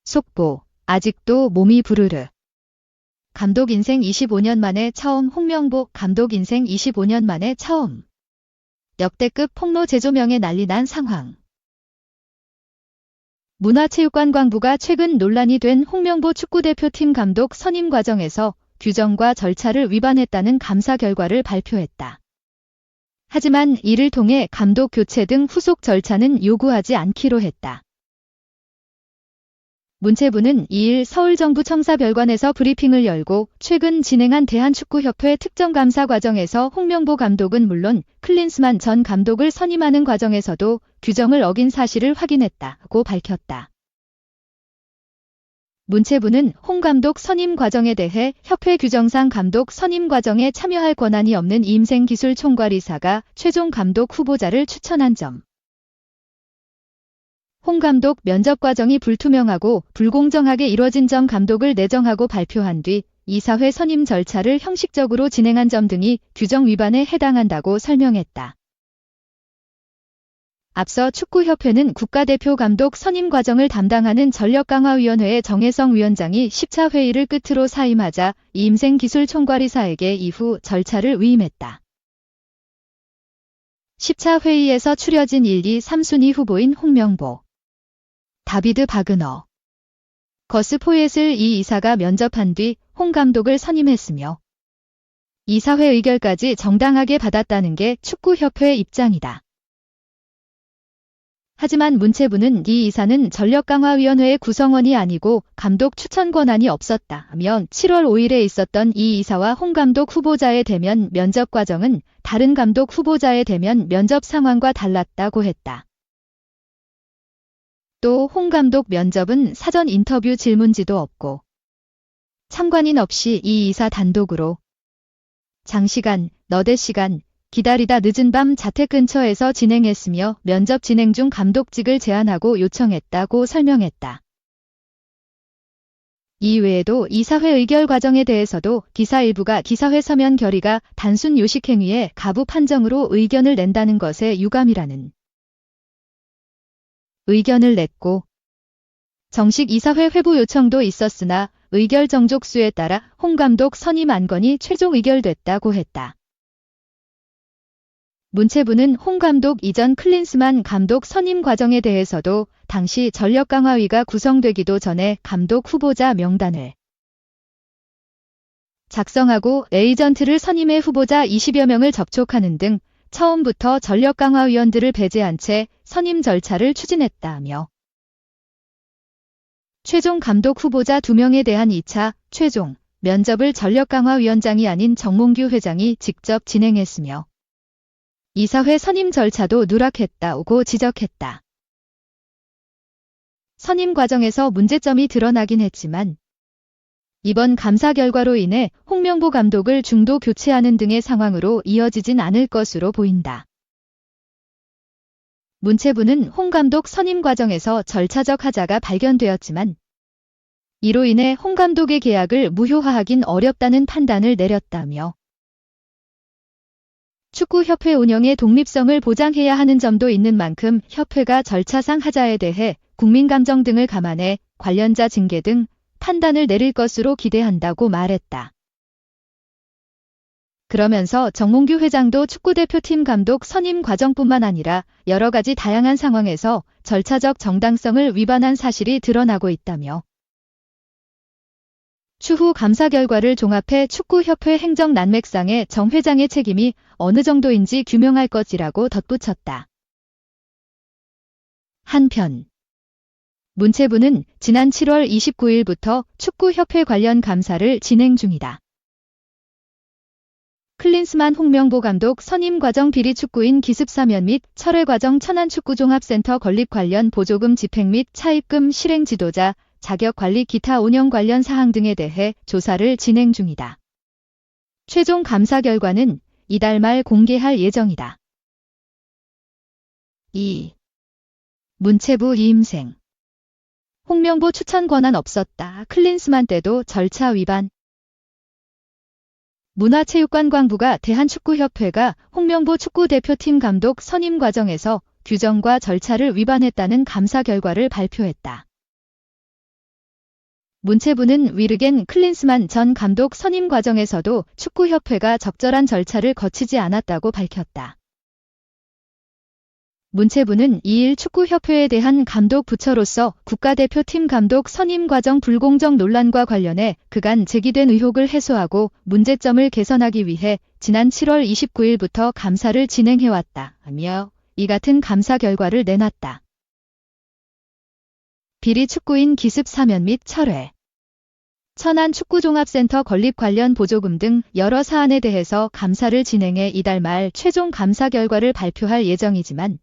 속보, 아직도 몸이 부르르. 감독 인생 25년 만에 처음 홍명보 감독 인생 25년 만에 처음. 역대급 폭로 재조명에 난리 난 상황. 문화체육관광부가 최근 논란이 된 홍명보 축구대표팀 감독 선임 과정에서 규정과 절차를 위반했다는 감사 결과를 발표했다. 하지만 이를 통해 감독 교체 등 후속 절차는 요구하지 않기로 했다. 문체부는 2일 서울정부 청사별관에서 브리핑을 열고 최근 진행한 대한축구협회 특정감사 과정에서 홍명보 감독은 물론 클린스만 전 감독을 선임하는 과정에서도 규정을 어긴 사실을 확인했다고 밝혔다. 문체부는 홍 감독 선임 과정에 대해 협회 규정상 감독 선임 과정에 참여할 권한이 없는 임생기술총괄이사가 최종 감독 후보자를 추천한 점, 홍 감독 면접 과정이 불투명하고 불공정하게 이뤄진 점 감독을 내정하고 발표한 뒤 이사회 선임 절차를 형식적으로 진행한 점 등이 규정 위반에 해당한다고 설명했다. 앞서 축구협회는 국가대표 감독 선임 과정을 담당하는 전력강화위원회의 정혜성 위원장이 10차 회의를 끝으로 사임하자 임생기술총괄이사에게 이후 절차를 위임했다. 10차 회의에서 추려진 1, 2, 3순위 후보인 홍명보, 다비드 바그너, 거스 포옒을 이 이사가 면접한 뒤 홍 감독을 선임했으며 이사회 의결까지 정당하게 받았다는 게 축구협회의 입장이다. 하지만 문체부는 이 이사는 전력강화위원회의 구성원이 아니고 감독 추천 권한이 없었다며 7월 5일에 있었던 이 이사와 홍 감독 후보자의 대면 면접 과정은 다른 감독 후보자의 대면 면접 상황과 달랐다고 했다. 또 홍 감독 면접은 사전 인터뷰 질문지도 없고 참관인 없이 이 이사 단독으로 장시간, 너댓 시간 기다리다 늦은 밤 자택 근처에서 진행했으며 면접 진행 중 감독직을 제안하고 요청했다고 설명했다. 이외에도 이사회 의결 과정에 대해서도 기사 일부가 기사회 서면 결의가 단순 요식행위의 가부 판정으로 의견을 낸다는 것에 유감이라는 의견을 냈고 정식 이사회 회부 요청도 있었으나 의결 정족수에 따라 홍 감독 선임 안건이 최종 의결됐다고 했다. 문체부는 홍 감독 이전 클린스만 감독 선임 과정에 대해서도 당시 전력강화위가 구성되기도 전에 감독 후보자 명단을 작성하고 에이전트를 선임해 후보자 20여 명을 접촉하는 등 처음부터 전력강화위원들을 배제한 채 선임 절차를 추진했다며 최종 감독 후보자 2명에 대한 2차 최종 면접을 전력강화위원장이 아닌 정몽규 회장이 직접 진행했으며 이사회 선임 절차도 누락했다고 지적했다. 선임 과정에서 문제점이 드러나긴 했지만 이번 감사 결과로 인해 홍명보 감독을 중도 교체하는 등의 상황으로 이어지진 않을 것으로 보인다. 문체부는 홍 감독 선임 과정에서 절차적 하자가 발견되었지만 이로 인해 홍 감독의 계약을 무효화하긴 어렵다는 판단을 내렸다며 축구협회 운영의 독립성을 보장해야 하는 점도 있는 만큼 협회가 절차상 하자에 대해 국민감정 등을 감안해 관련자 징계 등 판단을 내릴 것으로 기대한다고 말했다. 그러면서 정몽규 회장도 축구대표팀 감독 선임 과정뿐만 아니라 여러 가지 다양한 상황에서 절차적 정당성을 위반한 사실이 드러나고 있다며 추후 감사 결과를 종합해 축구협회 행정 난맥상의 정 회장의 책임이 어느 정도인지 규명할 것이라고 덧붙였다. 한편 문체부는 지난 7월 29일부터 축구협회 관련 감사를 진행 중이다. 클린스만 홍명보 감독 선임 과정 비리 축구인 기습 사면 및 철회 과정 천안축구종합센터 건립 관련 보조금 집행 및 차입금 실행 지도자, 자격 관리 기타 운영 관련 사항 등에 대해 조사를 진행 중이다. 최종 감사 결과는 이달 말 공개할 예정이다. 2. 문체부 이임생 홍명보 추천 권한 없었다. 클린스만 때도 절차 위반. 문화체육관광부가 대한축구협회가 홍명보 축구대표팀 감독 선임 과정에서 규정과 절차를 위반했다는 감사 결과를 발표했다. 문체부는 위르겐 클린스만 전 감독 선임 과정에서도 축구협회가 적절한 절차를 거치지 않았다고 밝혔다. 문체부는 2일 축구협회에 대한 감독 부처로서 국가대표팀 감독 선임 과정 불공정 논란과 관련해 그간 제기된 의혹을 해소하고 문제점을 개선하기 위해 지난 7월 29일부터 감사를 진행해왔다며 이 같은 감사 결과를 내놨다. 비리 축구인 기습 사면 및 철회. 천안축구종합센터 건립 관련 보조금 등 여러 사안에 대해서 감사를 진행해 이달 말 최종 감사 결과를 발표할 예정이지만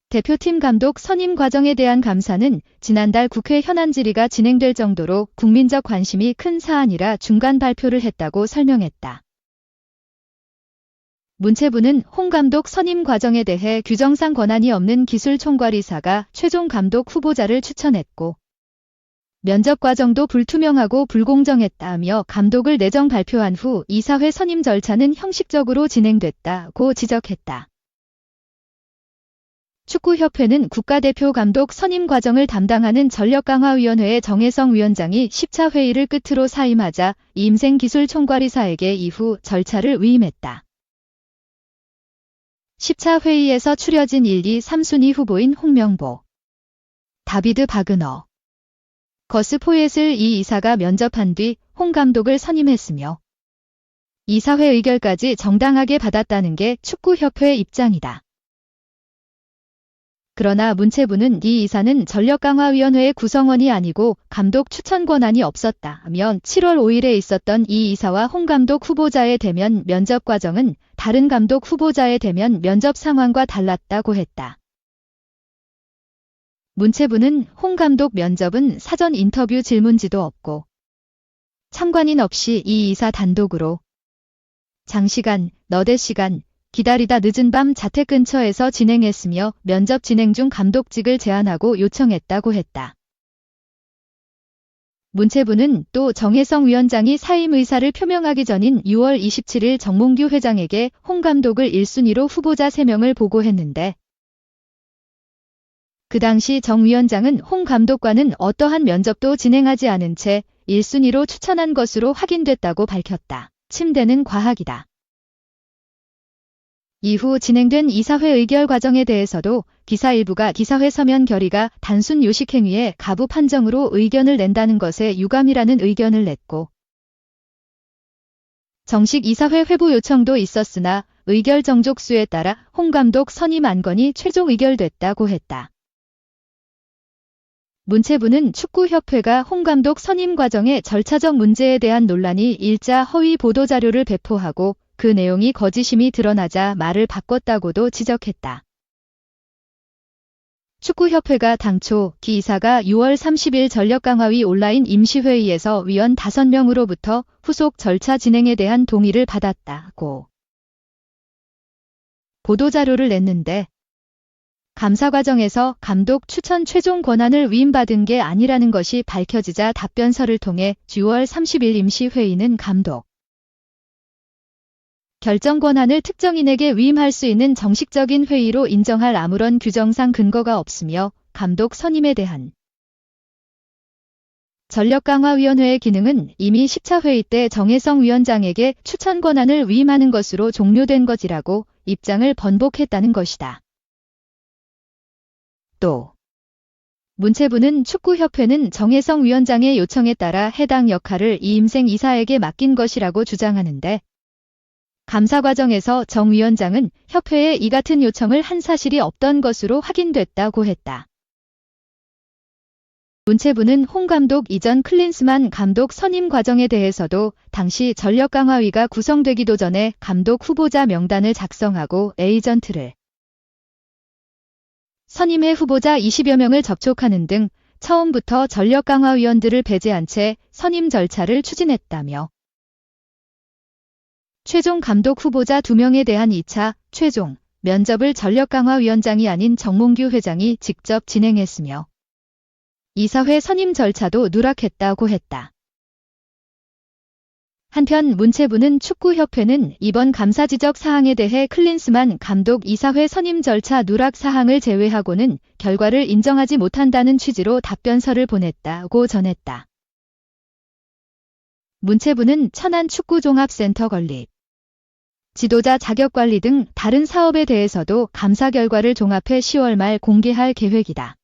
대표팀 감독 선임 과정에 대한 감사는 지난달 국회 현안 질의가 진행될 정도로 국민적 관심이 큰 사안이라 중간 발표를 했다고 설명했다. 문체부는 홍 감독 선임 과정에 대해 규정상 권한이 없는 기술총괄이사가 최종 감독 후보자를 추천했고 면접 과정도 불투명하고 불공정했다며 감독을 내정 발표한 후 이사회 선임 절차는 형식적으로 진행됐다고 지적했다. 축구협회는 국가대표 감독 선임 과정을 담당하는 전력강화위원회의 정혜성 위원장이 10차 회의를 끝으로 사임하자 이임생 기술총괄이사에게 이후 절차를 위임했다. 10차 회의에서 추려진 1, 2, 3순위 후보인 홍명보, 다비드 바그너, 거스 포옒을 이 이사가 면접한 뒤 홍 감독을 선임했으며 이사회 의결까지 정당하게 받았다는 게 축구협회 입장이다. 그러나 문체부는 이 이사는 전력강화위원회의 구성원이 아니고 감독 추천 권한이 없었다며 7월 5일에 있었던 이 이사와 홍 감독 후보자의 대면 면접 과정은 다른 감독 후보자의 대면 면접 상황과 달랐다고 했다. 문체부는 홍 감독 면접은 사전 인터뷰 질문지도 없고 참관인 없이 이 이사 단독으로 장시간, 너댓 시간, 기다리다 늦은 밤 자택 근처에서 진행했으며 면접 진행 중 감독직을 제안하고 요청했다고 했다. 문체부는 또 정혜성 위원장이 사임 의사를 표명하기 전인 6월 27일 정몽규 회장에게 홍 감독을 1순위로 후보자 3명을 보고했는데 그 당시 정 위원장은 홍 감독과는 어떠한 면접도 진행하지 않은 채 1순위로 추천한 것으로 확인됐다고 밝혔다. 침대는 과학이다. 이후 진행된 이사회 의결 과정에 대해서도 기사 일부가 기사회 서면 결의가 단순 요식행위의 가부 판정으로 의견을 낸다는 것에 유감이라는 의견을 냈고 정식 이사회 회부 요청도 있었으나 의결 정족수에 따라 홍 감독 선임 안건이 최종 의결됐다고 했다. 문체부는 축구협회가 홍 감독 선임 과정의 절차적 문제에 대한 논란이 일자 허위 보도자료를 배포하고 그 내용이 거짓임이 드러나자 말을 바꿨다고도 지적했다. 축구협회가 당초 기 이사가 6월 30일 전력강화위 온라인 임시회의에서 위원 5명으로부터 후속 절차 진행에 대한 동의를 받았다고 보도자료를 냈는데 감사 과정에서 감독 추천 최종 권한을 위임받은 게 아니라는 것이 밝혀지자 답변서를 통해 6월 30일 임시회의는 감독 결정 권한을 특정인에게 위임할 수 있는 정식적인 회의로 인정할 아무런 규정상 근거가 없으며 감독 선임에 대한 전력강화위원회의 기능은 이미 10차 회의 때 정혜성 위원장에게 추천 권한을 위임하는 것으로 종료된 것이라고 입장을 번복했다는 것이다. 또 문체부는 축구협회는 정혜성 위원장의 요청에 따라 해당 역할을 이임생 이사에게 맡긴 것이라고 주장하는데 감사 과정에서 정 위원장은 협회에 이 같은 요청을 한 사실이 없던 것으로 확인됐다고 했다. 문체부는 홍 감독 이전 클린스만 감독 선임 과정에 대해서도 당시 전력강화위가 구성되기도 전에 감독 후보자 명단을 작성하고 에이전트를 선임해 후보자 20여 명을 접촉하는 등 처음부터 전력강화위원들을 배제한 채 선임 절차를 추진했다며 최종 감독 후보자 2명에 대한 2차 최종 면접을 전력강화위원장이 아닌 정몽규 회장이 직접 진행했으며 이사회 선임 절차도 누락했다고 했다. 한편 문체부는 축구협회는 이번 감사 지적 사항에 대해 클린스만 감독 이사회 선임 절차 누락 사항을 제외하고는 결과를 인정하지 못한다는 취지로 답변서를 보냈다고 전했다. 문체부는 천안축구종합센터 건립, 지도자 자격관리 등 다른 사업에 대해서도 감사 결과를 종합해 10월 말 공개할 계획이다.